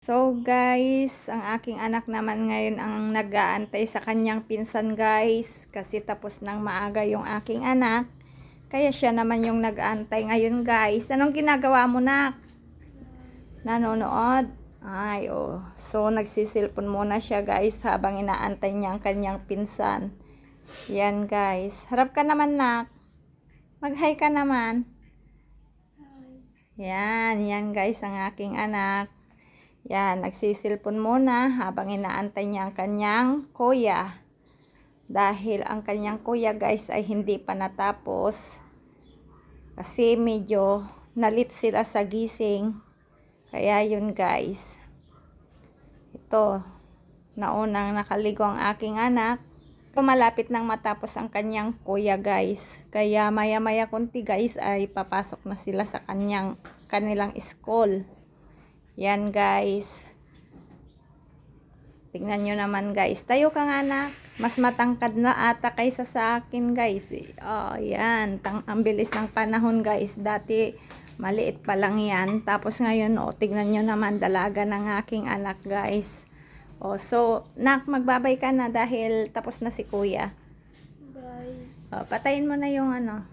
So guys, ang aking anak naman ngayon ang nag-aantay sa kanyang pinsan guys. Kasi tapos nang maaga yung aking anak. Kaya siya naman yung nag-aantay ngayon guys. Anong ginagawa mo nak? Nanonood? Ay oh. So nagsisilpon muna siya guys habang inaantay niya ang kanyang pinsan. Yan guys. Harap ka naman nak. Mag-hi ka naman. Yan guys ang aking anak. Yan, nagsisilpon muna habang inaantay niya ang kanyang kuya. Dahil ang kanyang kuya guys ay hindi pa natapos. Kasi medyo nalit sila sa gising. Kaya yun guys. Ito, naunang nakaligo ang aking anak. Malapit nang matapos ang kanyang kuya guys. Kaya maya kunti guys ay papasok na sila sa kanilang school. Yan guys. Tingnan nyo naman guys. Tayo ka nga anak. Mas matangkad na ata kaysa sa akin guys. Oh, yan. Ang bilis ng panahon guys. Dati maliit pa lang yan. Tapos ngayon oh, tingnan nyo naman dalaga ng aking anak guys. Oh, so nak magbabay ka na dahil tapos na si kuya. Bye. Oh, patayin mo na yung ano.